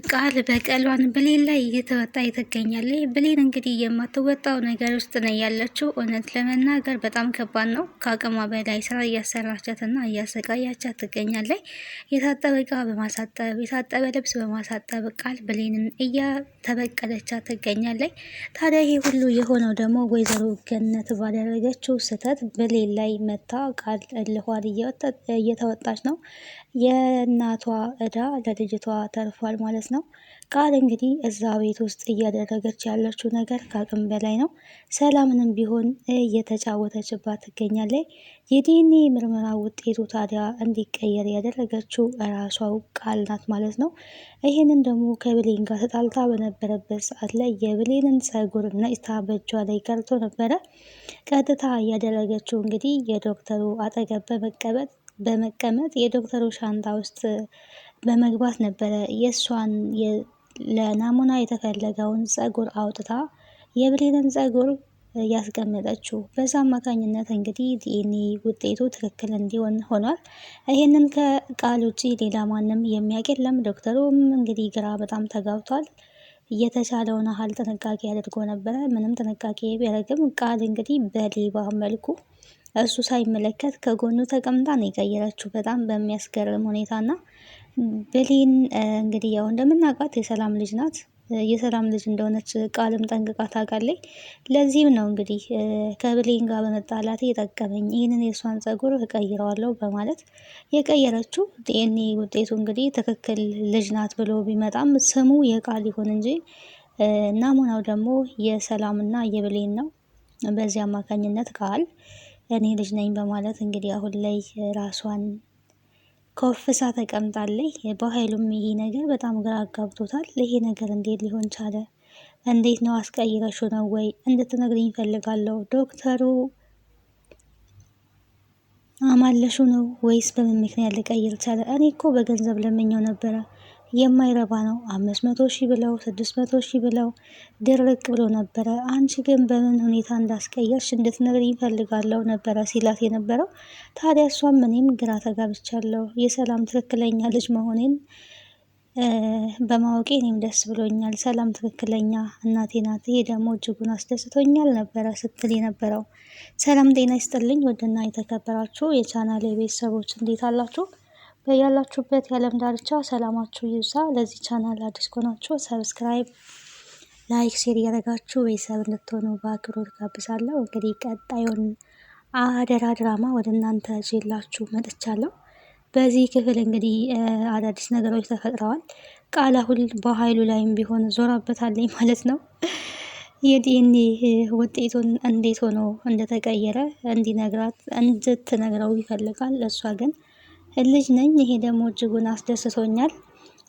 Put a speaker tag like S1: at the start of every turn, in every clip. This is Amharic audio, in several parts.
S1: ቃል በቀሏን ብሌን ላይ እየተወጣ ትገኛለች። ብሌን እንግዲህ የማትወጣው ነገር ውስጥ ነው ያለችው። እውነት ለመናገር በጣም ከባድ ነው። ከአቅሟ በላይ ስራ እያሰራቻትና እያሰቃያቻት ትገኛለች። የታጠበ እቃ በማሳጠብ የታጠበ ልብስ በማሳጠብ ቃል ብሌንን እያተበቀለቻት ትገኛለች። ታዲያ ይሄ ሁሉ የሆነው ደግሞ ወይዘሮ ገነት ባደረገችው ስህተት ብሌን ላይ መታ ቃል እልኋን እየተወጣች ነው። የእናቷ እዳ ለልጅቷ ተርፏል ማለት ነው። ቃል እንግዲህ እዛ ቤት ውስጥ እያደረገች ያለችው ነገር ከአቅም በላይ ነው። ሰላምንም ቢሆን እየተጫወተችባት ትገኛለች። የዲኤንኤ ምርመራ ውጤቱ ታዲያ እንዲቀየር ያደረገችው እራሷው ቃል ናት ማለት ነው። ይህንን ደግሞ ከብሌን ጋር ተጣልታ በነበረበት ሰዓት ላይ የብሌንን ጸጉር ነጭታ በእጇ ላይ ቀርቶ ነበረ። ቀጥታ እያደረገችው እንግዲህ የዶክተሩ አጠገብ በመቀመጥ የዶክተሩ ሻንጣ ውስጥ በመግባት ነበረ የእሷን ለናሙና የተፈለገውን ጸጉር አውጥታ የብሌንን ጸጉር ያስቀመጠችው። በዛ አማካኝነት እንግዲህ ዲኤንኤ ውጤቱ ትክክል እንዲሆን ሆኗል። ይሄንን ከቃል ውጪ ሌላ ማንም የሚያውቅ የለም። ዶክተሩም እንግዲህ ግራ በጣም ተጋብቷል። እየተቻለውን ያህል ጥንቃቄ አድርጎ ነበረ። ምንም ጥንቃቄ ቢያደርግም ቃል እንግዲህ በሌባ መልኩ እሱ ሳይመለከት ከጎኑ ተቀምጣ ነው የቀየረችው በጣም በሚያስገርም ሁኔታና ብሌን እንግዲህ ያው እንደምናውቃት የሰላም ልጅ ናት። የሰላም ልጅ እንደሆነች ቃልም ጠንቅቃ ታውቃለች። ለዚህም ነው እንግዲህ ከብሌን ጋር በመጣላት የጠቀመኝ ይህንን የእሷን ጸጉር እቀይረዋለሁ በማለት የቀየረችው። ዲኤንኤ ውጤቱ እንግዲህ ትክክል ልጅ ናት ብሎ ቢመጣም ስሙ የቃል ይሁን እንጂ ናሙናው ደግሞ የሰላምና የብሌን ነው። በዚህ አማካኝነት ቃል እኔ ልጅ ነኝ በማለት እንግዲህ አሁን ላይ ራሷን ኮፍሳ ተቀምጣለች። በኃይሉም ይሄ ነገር በጣም ግራ አጋብቶታል። ይሄ ነገር እንዴት ሊሆን ቻለ? እንዴት ነው? አስቀይረሹ ነው ወይ? እንድትነግሪኝ እፈልጋለሁ። ዶክተሩ አማለሹ ነው ወይስ በምን ምክንያት ሊቀይር ቻለ? እኔ እኮ በገንዘብ ለምኘው ነበረ። የማይረባ ነው 500,000 ብለው 600,000 ብለው ድርቅ ብሎ ነበረ። አንቺ ግን በምን ሁኔታ እንዳስቀየርሽ እንድትነግሪኝ እፈልጋለሁ ነበረ ሲላት የነበረው። ታዲያ እሷም እኔም ግራ ተጋብቻለሁ። የሰላም ትክክለኛ ልጅ መሆኔን በማወቄ እኔም ደስ ብሎኛል። ሰላም ትክክለኛ እናቴ ናት። ይሄ ደግሞ እጅጉን አስደስቶኛል ነበረ ስትል የነበረው። ሰላም ጤና ይስጥልኝ ውድና የተከበራችሁ የቻናሌ ቤተሰቦች እንዴት አላችሁ? በያላችሁበት የዓለም ዳርቻ ሰላማችሁ ይብዛ። ለዚህ ቻናል አዲስ ከሆናችሁ ሰብስክራይብ፣ ላይክ፣ ሼር እያደረጋችሁ ቤተሰብ እንድትሆኑ በአክብሮት ጋብዛለሁ። እንግዲህ ቀጣዩን አደራ ድራማ ወደ እናንተ ይዤላችሁ መጥቻለሁ። በዚህ ክፍል እንግዲህ አዳዲስ ነገሮች ተፈጥረዋል። ቃል አሁን በኃይሉ ላይም ቢሆን ዞራበታለኝ ማለት ነው። የዲኤንኤ ውጤቱን እንዴት ሆኖ እንደተቀየረ እንድትነግረው ይፈልጋል። እሷ ግን ልጅ ነኝ፣ ይሄ ደግሞ እጅጉን አስደስቶኛል፣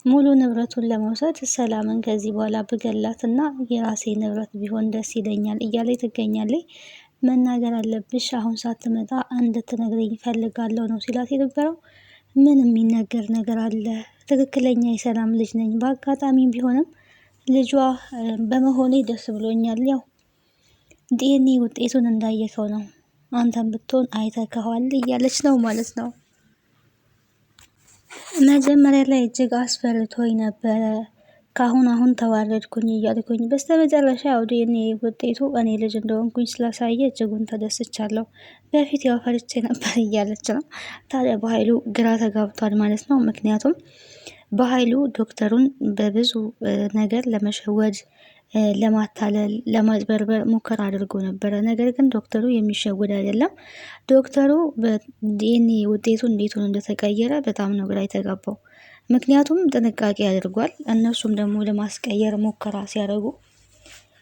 S1: ሙሉ ንብረቱን ለመውሰድ ሰላምን ከዚህ በኋላ ብገላትና የራሴ ንብረት ቢሆን ደስ ይለኛል እያለች ትገኛለች። መናገር አለብሽ አሁን ሳትመጣ እንድትነግረኝ ይፈልጋለሁ ነው ሲላት የነበረው። ምን የሚነገር ነገር አለ? ትክክለኛ የሰላም ልጅ ነኝ። በአጋጣሚም ቢሆንም ልጇ በመሆኔ ደስ ብሎኛል። ያው ዲኤንኤ ውጤቱን እንዳየከው ነው፣ አንተም ብትሆን አይተከዋል እያለች ነው ማለት ነው። መጀመሪያ ላይ እጅግ አስፈርቶኝ ነበረ፣ አሁን ተዋረድኩኝ እያልኩኝ በስተመጨረሻ ያው ዲኤንኤ ውጤቱ እኔ ልጅ እንደሆንኩኝ ስላሳየ እጅጉን ተደስቻለሁ። በፊት ያው ፈርቼ ነበር እያለች ነው። ታዲያ በኃይሉ ግራ ተጋብቷል ማለት ነው። ምክንያቱም በኃይሉ ዶክተሩን በብዙ ነገር ለመሸወድ፣ ለማታለል፣ ለማጭበርበር ሙከራ አድርጎ ነበረ። ነገር ግን ዶክተሩ የሚሸወድ አይደለም። ዶክተሩ በዲኤንኤ ውጤቱ እንዴት ሆኖ እንደተቀየረ በጣም ነው ግራ የተጋባው። ምክንያቱም ጥንቃቄ አድርጓል። እነሱም ደግሞ ለማስቀየር ሙከራ ሲያደርጉ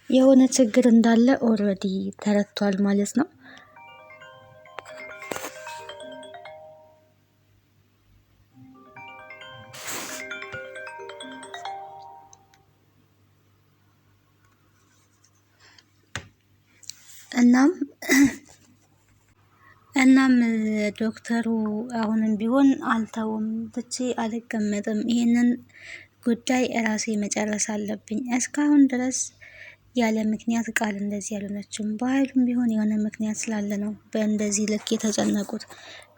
S1: የሆነ ችግር እንዳለ ኦልሬዲ ተረድቷል ማለት ነው። እናም ዶክተሩ አሁንም ቢሆን አልተውም፣ ትቼ አልቀመጥም፣ ይህንን ጉዳይ ራሴ መጨረስ አለብኝ። እስካሁን ድረስ ያለ ምክንያት ቃል እንደዚህ ያልሆነችም። በኃይሉም ቢሆን የሆነ ምክንያት ስላለ ነው በእንደዚህ ልክ የተጨነቁት።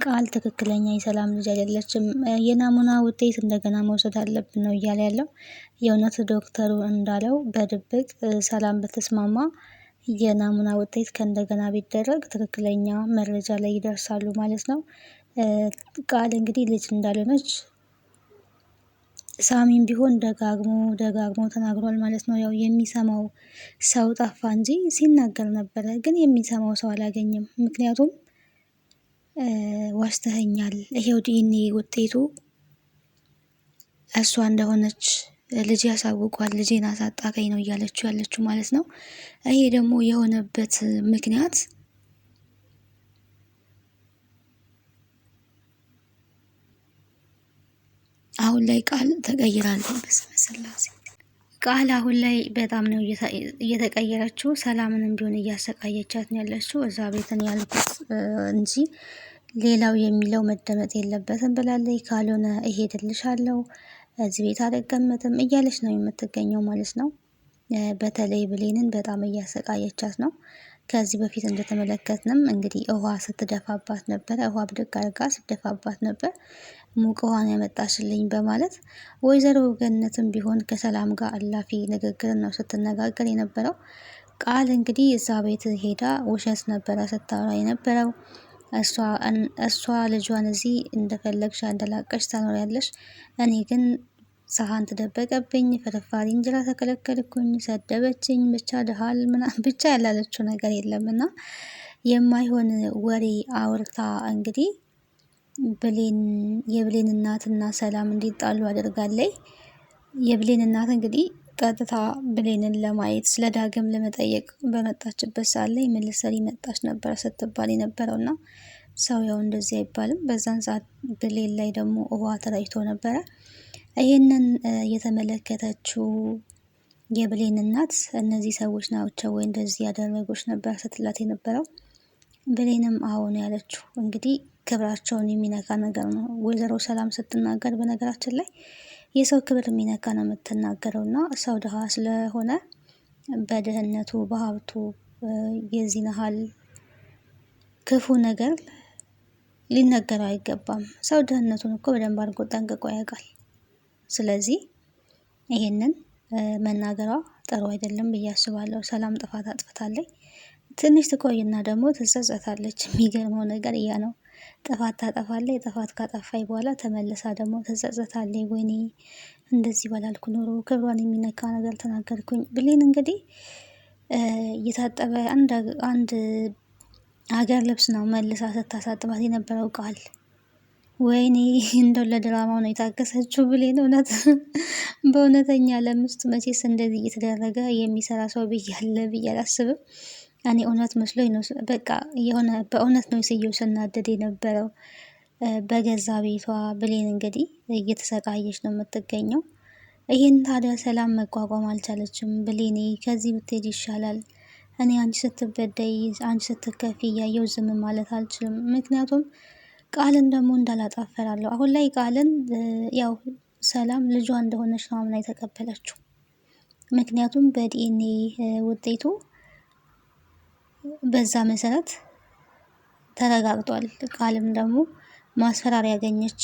S1: ቃል ትክክለኛ የሰላም ልጅ አይደለችም። የናሙና ውጤት እንደገና መውሰድ አለብን ነው እያለ ያለው። የእውነት ዶክተሩ እንዳለው በድብቅ ሰላም ብትስማማ የናሙና ውጤት ከእንደገና ቢደረግ ትክክለኛ መረጃ ላይ ይደርሳሉ ማለት ነው። ቃል እንግዲህ ልጅ እንዳልሆነች ሳሚም ቢሆን ደጋግሞ ተናግሯል ማለት ነው። ያው የሚሰማው ሰው ጠፋ እንጂ ሲናገር ነበረ፣ ግን የሚሰማው ሰው አላገኘም። ምክንያቱም ዋሽተኸኛል፣ ይሄው ዲኤንኤ ውጤቱ እሷ እንደሆነች ልጅ ያሳውቋል፣ ልጄን አሳጣቀኝ ነው እያለችው ያለችው ማለት ነው። ይሄ ደግሞ የሆነበት ምክንያት አሁን ላይ ቃል ተቀይራለች። በስመ ስላሴ ቃል አሁን ላይ በጣም ነው እየተቀየረችው። ሰላምንም ቢሆን እያሰቃየቻት ነው ያለችው። እዛ ቤትን ያልኩት እንጂ ሌላው የሚለው መደመጥ የለበትም ብላለች። ካልሆነ እሄድልሻለሁ፣ እዚህ ቤት አልቀመጥም እያለች ነው የምትገኘው ማለት ነው። በተለይ ብሌንን በጣም እያሰቃየቻት ነው። ከዚህ በፊት እንደተመለከትንም እንግዲህ ውሃ ስትደፋባት ነበረ። ውሃ ብድግ አድርጋ ስትደፋባት ነበር። ሙቅ ውሃን ያመጣሽልኝ በማለት ወይዘሮ ገነትም ቢሆን ከሰላም ጋር አላፊ ንግግር ነው ስትነጋገር የነበረው። ቃል እንግዲህ እዛ ቤት ሄዳ ውሸት ነበረ ስታወራ የነበረው። እሷ ልጇን እዚህ እንደፈለግሽ እንደላቀሽ ታኖሪያለሽ፣ እኔ ግን ሰሃን ተደበቀብኝ፣ ፍርፋሪ እንጀራ ተከለከልኩኝ፣ ሰደበችኝ፣ ብቻ ድሃል ምናምን ብቻ ያላለችው ነገር የለምና የማይሆን ወሬ አውርታ እንግዲህ የብሌን እናትና ሰላም እንዲጣሉ አድርጋለች። የብሌን እናት እንግዲህ ቀጥታ ብሌንን ለማየት ስለ ዳግም ለመጠየቅ በመጣችበት ሰዓት ላይ ምን ልትሰሪ መጣች ነበር ስትባል የነበረውና ሰው ያው እንደዚህ አይባልም። በዛን ሰዓት ብሌን ላይ ደግሞ ውሃ ተረጭቶ ነበረ። ይህንን የተመለከተችው የብሌን እናት እነዚህ ሰዎች ናቸው ወይ እንደዚህ ያደረጉች ነበር ስትላት የነበረው። ብሌንም አሁን ያለችው እንግዲህ ክብራቸውን የሚነካ ነገር ነው ወይዘሮ ሰላም ስትናገር። በነገራችን ላይ የሰው ክብር የሚነካ ነው የምትናገረው እና ሰው ድሃ ስለሆነ በድህነቱ በሀብቱ የዚህን ያህል ክፉ ነገር ሊነገረው አይገባም። ሰው ድህነቱን እኮ በደንብ አድርጎ ጠንቅቆ ያውቃል። ስለዚህ ይሄንን መናገሯ ጥሩ አይደለም ብዬ አስባለሁ። ሰላም ጥፋት አጥፍታለች። ትንሽ ትቆይና ደግሞ ትጸጸታለች። የሚገርመው ነገር ያ ነው። ጥፋት ታጠፋለች። ጥፋት ካጠፋይ በኋላ ተመልሳ ደግሞ ትጸጸታለች። ወይኔ እንደዚህ ባላልኩ ኖሮ፣ ክብሯን የሚነካ ነገር ተናገርኩኝ። ብሌን እንግዲህ እየታጠበ አንድ ሀገር ልብስ ነው መልሳ ስታሳጥባት የነበረው ቃል። ወይኔ እንደው ለድራማው ነው የታገሰችው ብሌን። እውነት በእውነተኛ ዓለም ውስጥ መቼስ እንደዚህ እየተደረገ የሚሰራ ሰው ብያለ ብዬ አላስብም። እኔ እውነት መስሎኝ ነው በቃ የሆነ በእውነት ነው ስየው ስናደድ የነበረው። በገዛ ቤቷ ብሌን እንግዲህ እየተሰቃየች ነው የምትገኘው። ይህን ታዲያ ሰላም መቋቋም አልቻለችም። ብሌኔ ከዚህ ብትሄድ ይሻላል፣ እኔ አንቺ ስትበደይ አንቺ ስትከፊ እያየው ዝም ማለት አልችልም። ምክንያቱም ቃልን ደግሞ እንዳላጣፈራለሁ። አሁን ላይ ቃልን ያው ሰላም ልጇ እንደሆነች ነው አምና የተቀበለችው። ምክንያቱም በዲኤንኤ ውጤቱ በዛ መሰረት ተረጋግጧል። ቃልም ደግሞ ማስፈራሪያ ያገኘች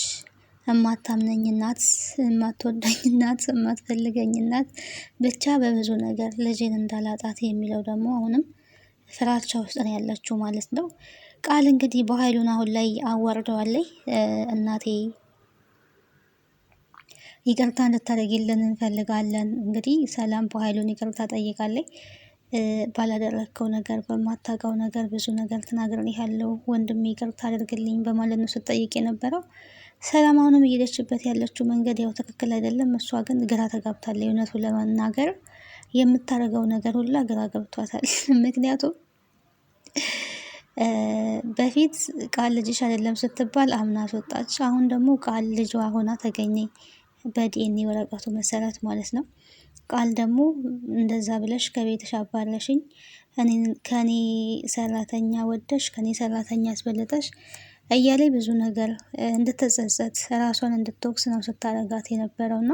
S1: የማታምነኝ እናት፣ የማትወደኝ እናት፣ የማትፈልገኝ እናት፣ ብቻ በብዙ ነገር ልጄን እንዳላጣት የሚለው ደግሞ አሁንም ፍራቻ ውስጥ ነው ያለችው ማለት ነው። ቃል እንግዲህ በኃይሉን አሁን ላይ አዋርደዋለይ። እናቴ ይቅርታ እንድታደርጊልን እንፈልጋለን። እንግዲህ ሰላም በኃይሉን ይቅርታ ጠይቃለች። ባላደረግከው ነገር በማታውቀው ነገር ብዙ ነገር ተናግረን ያለው ወንድም ይቅርታ አድርግልኝ በማለት ነው ስትጠይቅ የነበረው። ሰላም አሁንም እየሄደችበት ያለችው መንገድ ያው ትክክል አይደለም። እሷ ግን ግራ ተጋብታለች። እውነቱ ለመናገር የምታደርገው ነገር ሁላ ግራ ገብቷታል። ምክንያቱም በፊት ቃል ልጅሽ አይደለም ስትባል አምና አስወጣች። አሁን ደግሞ ቃል ልጇ ሆና ተገኘ በዲኤንኤ ወረቀቱ መሰረት ማለት ነው። ቃል ደግሞ እንደዛ ብለሽ ከቤትሽ አባረሽኝ፣ ከኔ ሰራተኛ ወደሽ ከኔ ሰራተኛ አስበልጠሽ እያለ ብዙ ነገር እንድትጸጸት ራሷን እንድትወቅስ ነው ስታረጋት የነበረውና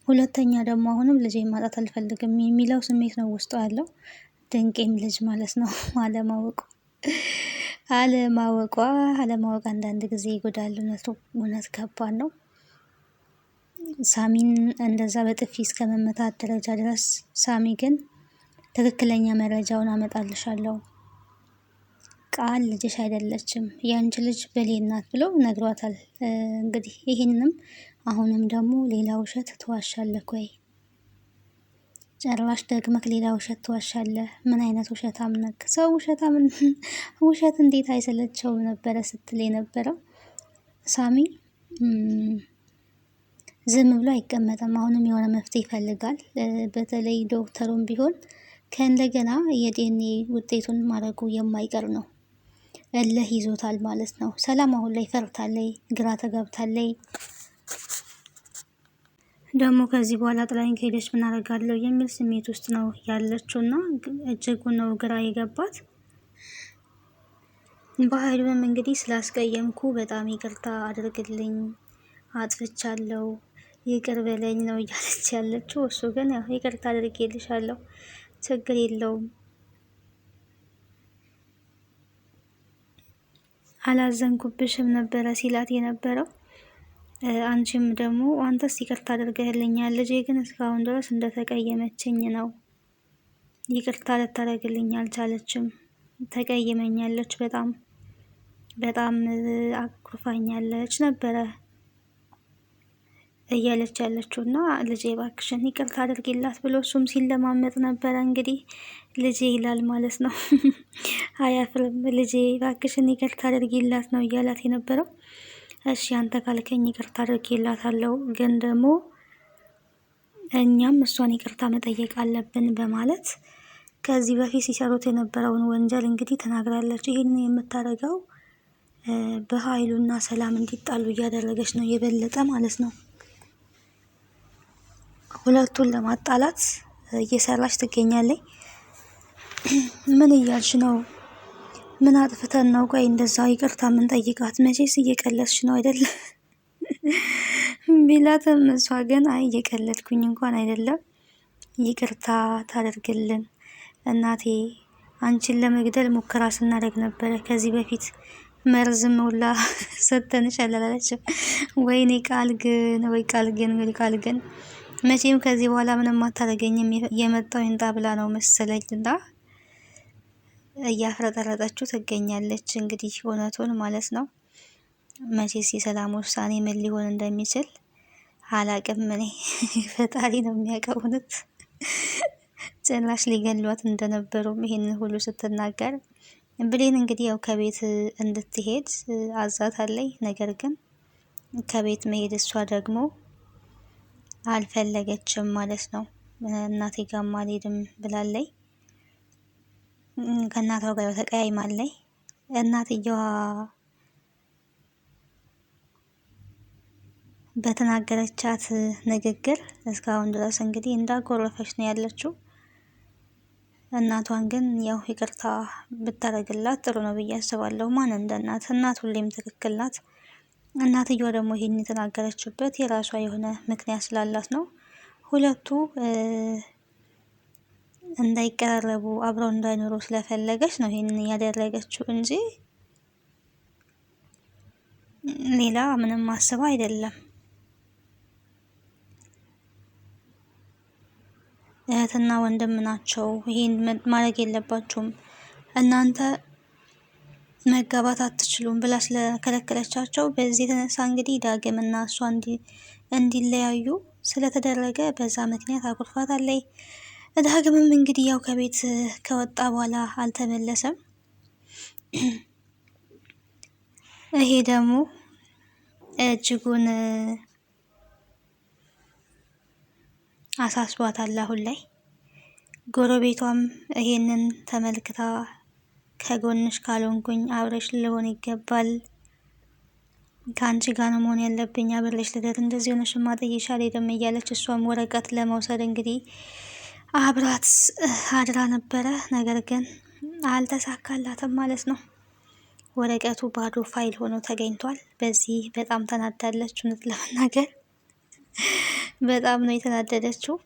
S1: ሁለተኛ ደግሞ አሁንም ልጄ ማጣት አልፈልግም የሚለው ስሜት ነው ውስጡ ያለው። ድንቄም ልጅ ማለት ነው። አለማወቅ አንዳንድ ጊዜ ይጎዳል። እውነት ከባድ ነው። ሳሚን እንደዛ በጥፊ እስከ መመታት ደረጃ ድረስ። ሳሚ ግን ትክክለኛ መረጃውን አመጣልሻለሁ፣ ቃል ልጅሽ አይደለችም፣ የአንቺ ልጅ ብሌን ናት ብሎ ነግሯታል። እንግዲህ ይህንንም አሁንም ደግሞ ሌላ ውሸት ትዋሻለህ ወይ? ጭራሽ ደግመህ ሌላ ውሸት ትዋሻለህ? ምን አይነት ውሸት አምነክ? ሰው ውሸት እንዴት አይሰለቸውም ነበረ ስትል የነበረው ሳሚ ዝም ብሎ አይቀመጥም። አሁንም የሆነ መፍትሄ ይፈልጋል። በተለይ ዶክተሩም ቢሆን ከእንደገና የዲኤንኤ ውጤቱን ማድረጉ የማይቀር ነው። እልህ ይዞታል ማለት ነው። ሰላም አሁን ላይ ፈርታለይ፣ ግራ ተጋብታለይ። ደግሞ ከዚህ በኋላ ጥላኝ ከሄደች ምን አደርጋለሁ የሚል ስሜት ውስጥ ነው ያለችው እና እጅጉ ነው ግራ የገባት። በኃይሉንም እንግዲህ ስላስቀየምኩ በጣም ይቅርታ አድርግልኝ፣ አጥፍቻለሁ፣ ይቅር በለኝ ነው እያለች ያለችው። እሱ ግን ያው ይቅርታ አድርጌልሻለሁ፣ ችግር የለውም፣ አላዘንኩብሽም ነበረ ሲላት የነበረው። አንቺም ደግሞ አንተስ ይቅርታ አድርገህልኛል፣ ልጄ ግን እስካሁን ድረስ እንደተቀየመችኝ ነው። ይቅርታ ልታደርግልኝ አልቻለችም፣ ተቀይመኛለች፣ በጣም አኩርፋኛለች ነበረ እያለች ያለችው እና ልጄ እባክሽን ይቅርታ አድርጊላት ብሎ እሱም ሲለማመጥ ነበረ። እንግዲህ ልጄ ይላል ማለት ነው። አያፍርም። ልጄ እባክሽን ይቅርታ አድርጊላት ነው እያላት የነበረው። እሺ አንተ ካልከኝ ይቅርታ አድርጊላታለሁ፣ ግን ደግሞ እኛም እሷን ይቅርታ መጠየቅ አለብን በማለት ከዚህ በፊት ሲሰሩት የነበረውን ወንጀል እንግዲህ ተናግራለች። ይህን የምታደርገው በኃይሉና ሰላም እንዲጣሉ እያደረገች ነው የበለጠ ማለት ነው። ሁለቱን ለማጣላት እየሰራች ትገኛለች። ምን እያልሽ ነው? ምን አጥፍተን ነው? ቆይ እንደዛ ይቅርታ ምን ጠይቃት? መቼስ እየቀለድሽ ነው አይደለ? ቢላትም እሷ ግን አይ እየቀለድኩኝ እንኳን አይደለም፣ ይቅርታ ታደርግልን እናቴ፣ አንቺን ለመግደል ሙከራ ስናደርግ ነበረ ከዚህ በፊት መርዝም ሁላ ሰተንሻል አላለችም? ወይኔ ቃል ግን መቼም ከዚህ በኋላ ምንም አታደርገኝም፣ የመጣው ይንጣ ብላ ነው መሰለኝ እና እያፍረጠረጠችው ትገኛለች። እንግዲህ እውነቱን ማለት ነው። መቼስ የሰላም ውሳኔ ምን ሊሆን እንደሚችል አላቅም። እኔ ፈጣሪ ነው የሚያውቀው። እውነት ጭራሽ ሊገሏት እንደነበሩም ይሄንን ሁሉ ስትናገር ብሌን እንግዲህ ያው ከቤት እንድትሄድ አዛታለይ። ነገር ግን ከቤት መሄድ እሷ ደግሞ አልፈለገችም ማለት ነው። እናቴ ጋርም አልሄድም ብላለይ። ከእናቷ ጋር ተቀያይማለይ። እናትየዋ በተናገረቻት ንግግር እስካሁን ድረስ እንግዲህ እንዳጎረፈች ነው ያለችው። እናቷን ግን ያው ይቅርታ ብታደርግላት ጥሩ ነው ብዬ አስባለሁ። ማን እንደ እናት ሁሌም ትክክል ናት። እናትየዋ ደግሞ ይሄን የተናገረችበት የራሷ የሆነ ምክንያት ስላላት ነው። ሁለቱ እንዳይቀራረቡ አብረው እንዳይኖሩ ስለፈለገች ነው ይሄንን ያደረገችው እንጂ ሌላ ምንም አስባ አይደለም። እህትና ወንድም ናቸው። ይሄን ማድረግ የለባችሁም እናንተ መጋባት አትችሉም ብላ ስለከለከለቻቸው በዚህ የተነሳ እንግዲህ ዳግምና እሷ እንዲለያዩ ስለተደረገ በዛ ምክንያት አኩርፋታለች። ዳግምም እንግዲህ ያው ከቤት ከወጣ በኋላ አልተመለሰም። ይሄ ደግሞ እጅጉን አሳስቧታል። አሁን ላይ ጎረቤቷም ይሄንን ተመልክታ ከጎንሽ ካልሆንኩኝ አብረሽ ልሆን ይገባል፣ ከአንቺ ጋር ነው መሆን ያለብኝ፣ አብረሽ ልደት፣ እንደዚህ ሆነሽ ማጠይሻ አልሄድም እያለች እሷም ወረቀት ለመውሰድ እንግዲህ አብራት አድራ ነበረ። ነገር ግን አልተሳካላትም ማለት ነው። ወረቀቱ ባዶ ፋይል ሆኖ ተገኝቷል። በዚህ በጣም ተናዳለች እውነት ለመናገር በጣም ነው የተናደደችው።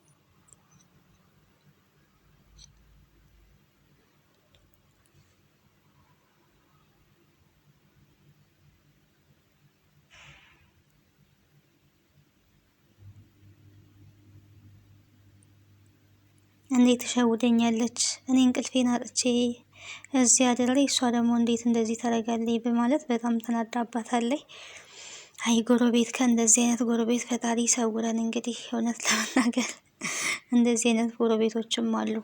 S1: እንዴት ተሸውደኛለች? እኔ እንቅልፌን አጥቼ እዚህ አድሬ እሷ ደግሞ እንዴት እንደዚህ ታደርጋለች? በማለት በጣም ተናዳባታለች። አይ ጎረቤት፣ ከእንደዚህ አይነት ጎረቤት ፈጣሪ ይሰውረን። እንግዲህ እውነት ለመናገር እንደዚህ አይነት ጎረቤቶችም አሉ።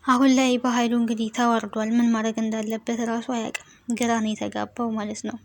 S1: አሁን ላይ በኃይሉ እንግዲህ ተዋርዷል። ምን ማድረግ እንዳለበት እራሱ አያውቅም። ግራ ነው የተጋባው ማለት ነው።